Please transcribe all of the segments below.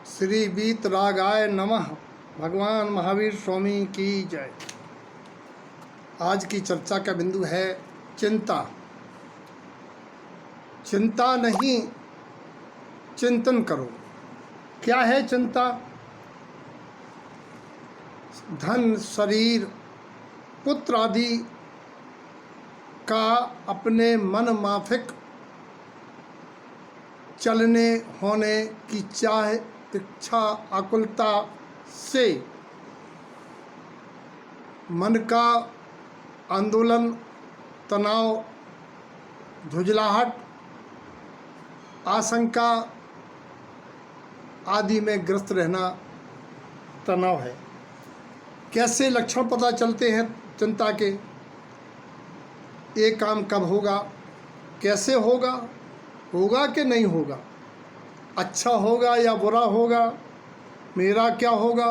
श्री वीतरागाय नमः। भगवान महावीर स्वामी की जय। आज की चर्चा का बिंदु है चिंता। चिंता नहीं, चिंतन करो। क्या है चिंता? धन, शरीर, पुत्र आदि का अपने मन माफिक चलने होने की चाह, इच्छा, आकुलता से मन का आंदोलन, तनाव, झुंझलाहट, आशंका आदि में ग्रस्त रहना तनाव है। कैसे लक्षण पता चलते हैं चिंता के? ये काम कब होगा, कैसे होगा, होगा कि नहीं होगा, अच्छा होगा या बुरा होगा, मेरा क्या होगा,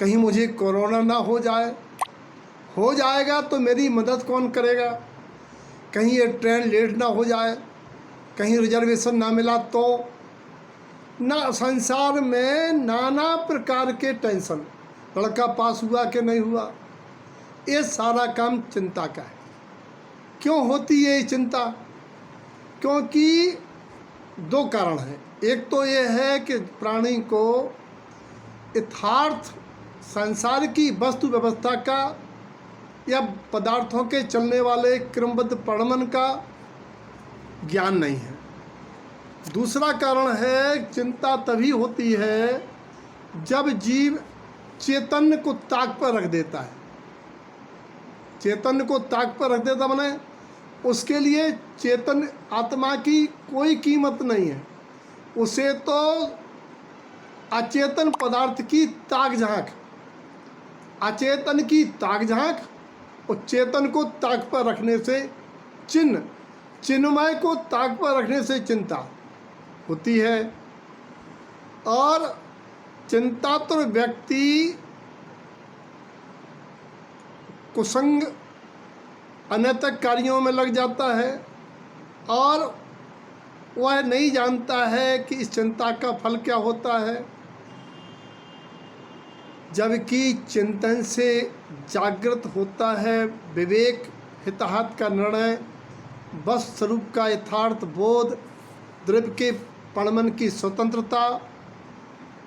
कहीं मुझे कोरोना ना हो जाए, हो जाएगा तो मेरी मदद कौन करेगा, कहीं ये ट्रेन लेट ना हो जाए, कहीं रिजर्वेशन ना मिला तो। ना संसार में नाना प्रकार के टेंशन, लड़का पास हुआ कि नहीं हुआ, ये सारा काम चिंता का है। क्यों होती है ये चिंता? क्योंकि दो कारण हैं। एक तो ये है कि प्राणी को यथार्थ संसार की वस्तु व्यवस्था का या पदार्थों के चलने वाले क्रमबद्ध प्रमाण का ज्ञान नहीं है। दूसरा कारण है चिंता तभी होती है जब जीव चैतन्य को ताक पर रख देता है। चैतन्य को ताक पर रख देता माने उसके लिए चेतन आत्मा की कोई कीमत नहीं है। उसे तो अचेतन पदार्थ की ताक झांक, अचेतन की ताक झांक और चेतन को ताक पर रखने से चिन्ह, चिन्मय को ताक पर रखने से चिंता होती है। और चिंतातुर व्यक्ति कुसंग अनैतिक कार्यों में लग जाता है और वह नहीं जानता है कि इस चिंता का फल क्या होता है। जबकि चिंतन से जागृत होता है विवेक, हिताहत का निर्णय, बस स्वरूप का यथार्थ बोध, द्रव्य के परमन की स्वतंत्रता,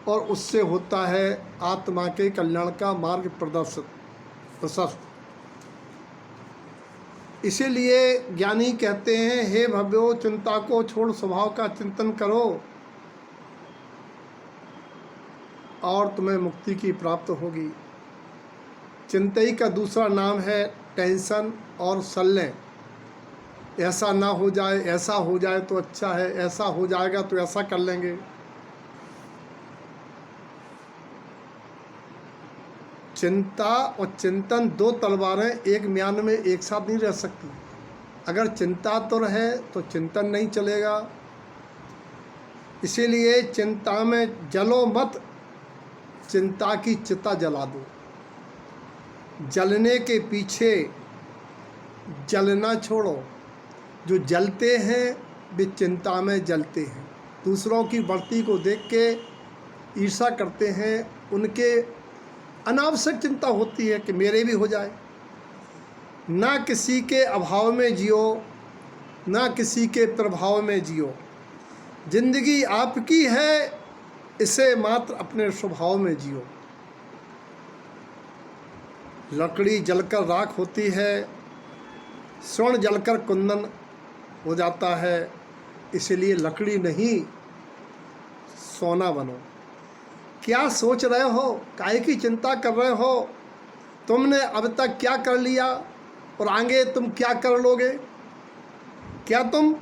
और उससे होता है आत्मा के कल्याण का मार्ग प्रशस्त। इसीलिए ज्ञानी कहते हैं, हे भव्यो, चिंता को छोड़ स्वभाव का चिंतन करो और तुम्हें मुक्ति की प्राप्त होगी। चिंतई का दूसरा नाम है टेंशन और संलय। ऐसा ना हो जाए, ऐसा हो जाए तो अच्छा है, ऐसा हो जाएगा तो ऐसा कर लेंगे। चिंता और चिंतन दो तलवारें एक म्यान में एक साथ नहीं रह सकती। अगर चिंता तो रहे तो चिंतन नहीं चलेगा। इसीलिए चिंता में जलो मत, चिंता की चिता जला दो। जलने के पीछे जलना छोड़ो। जो जलते हैं वे चिंता में जलते हैं। दूसरों की बढ़ती को देख के ईर्ष्या करते हैं, उनके अनावश्यक चिंता होती है कि मेरे भी हो जाए। ना किसी के अभाव में जियो, ना किसी के प्रभाव में जियो। जिंदगी आपकी है, इसे मात्र अपने स्वभाव में जियो। लकड़ी जलकर राख होती है, स्वर्ण जलकर कुंदन हो जाता है। इसलिए लकड़ी नहीं, सोना बनो। क्या सोच रहे हो? काहे की चिंता कर रहे हो? तुमने अब तक क्या कर लिया और आगे तुम क्या कर लोगे? क्या तुम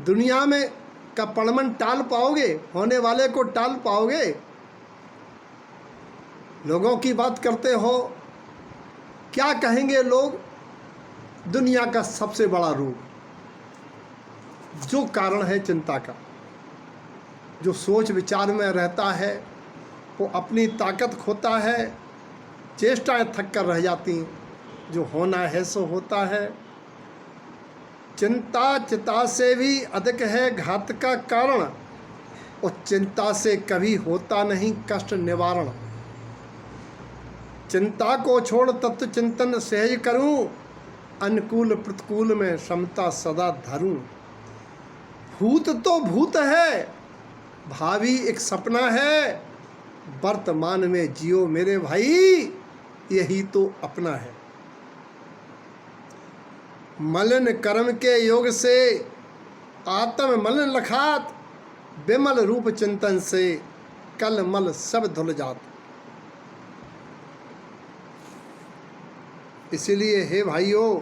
दुनिया में का परमन टाल पाओगे? होने वाले को टाल पाओगे? लोगों की बात करते हो, क्या कहेंगे लोग? दुनिया का सबसे बड़ा रोग जो कारण है चिंता का, जो सोच विचार में रहता है वो अपनी ताकत खोता है, चेष्टाएं थक कर रह जाती। जो होना है सो होता है। चिंता चिता से भी अधिक है घात का कारण। और चिंता से कभी होता नहीं कष्ट निवारण। चिंता को छोड़ तत्व चिंतन सहज करूं, अनुकूल प्रतिकूल में समता सदा धरूं। भूत तो भूत है, भावी एक सपना है, वर्तमान में जियो मेरे भाई, यही तो अपना है। मलिन कर्म के योग से आत्म मलिन लखात, विमल रूप चिंतन से कल मल सब धुल जात। इसीलिए हे भाइयों,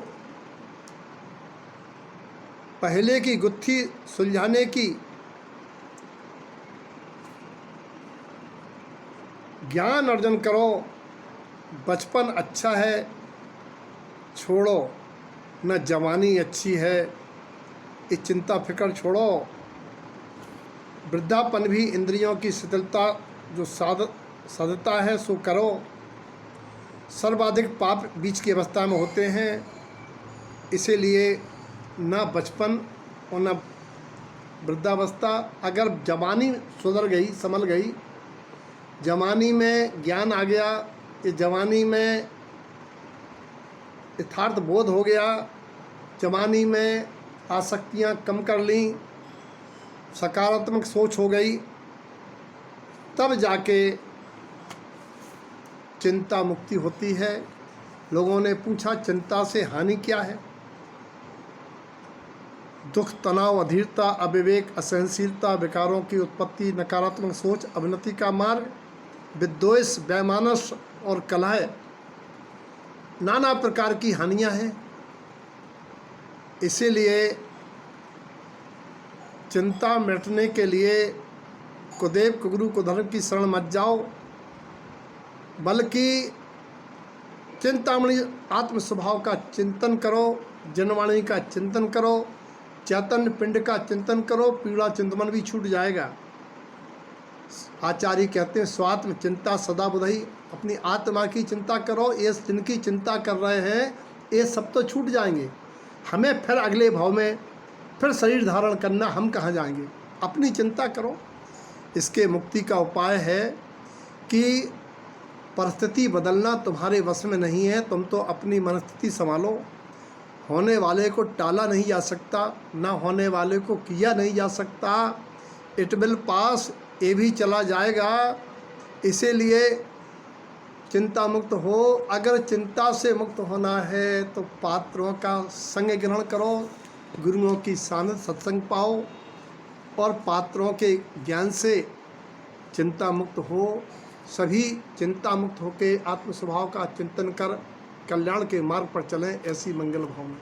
पहले की गुत्थी सुलझाने की, ज्ञान अर्जन करो। बचपन अच्छा है छोड़ो, न जवानी अच्छी है, ये चिंता फिक्र छोड़ो। वृद्धापन भी इंद्रियों की शिथिलता जो साधता है सो करो। सर्वाधिक पाप बीच की अवस्था में होते हैं, इसीलिए ना बचपन और न वृद्धावस्था। अगर जवानी सुधर गई, संभल गई, जवानी में ज्ञान आ गया, इस जवानी में यथार्थ बोध हो गया, जवानी में आसक्तियाँ कम कर ली, सकारात्मक सोच हो गई, तब जाके चिंता मुक्ति होती है। लोगों ने पूछा चिंता से हानि क्या है? दुख, तनाव, अधीरता, अविवेक, असहनशीलता, विकारों की उत्पत्ति, नकारात्मक सोच, अवनति का मार्ग, विद्वेष, वैमानस और कलह, नाना प्रकार की हानियां हैं। इसीलिए चिंता मिटने के लिए कुदेव कुगुरु कुधर्म की शरण मत जाओ, बल्कि चिंतामणि आत्म स्वभाव का चिंतन करो, जनवाणी का चिंतन करो, चैतन्य पिंड का चिंतन करो, पीड़ा चिंतमन भी छूट जाएगा। आचार्य कहते हैं स्वात्म चिंता सदा बुधई, अपनी आत्मा की चिंता करो। ये जिनकी चिंता कर रहे हैं ये सब तो छूट जाएंगे। हमें फिर अगले भाव में फिर शरीर धारण करना, हम कहाँ जाएंगे? अपनी चिंता करो। इसके मुक्ति का उपाय है कि परिस्थिति बदलना तुम्हारे वश में नहीं है, तुम तो अपनी मनस्थिति संभालो। होने वाले को टाला नहीं जा सकता, ना होने वाले को किया नहीं जा सकता। इट विल पास, ये भी चला जाएगा। इसीलिए चिंता मुक्त हो। अगर चिंता से मुक्त होना है तो पात्रों का संग ग्रहण करो, गुरुओं की सानिध्य सत्संग पाओ और पात्रों के ज्ञान से चिंता मुक्त हो। सभी चिंता मुक्त होकर आत्म स्वभाव का चिंतन कर कल्याण के मार्ग पर चलें, ऐसी मंगल भावना।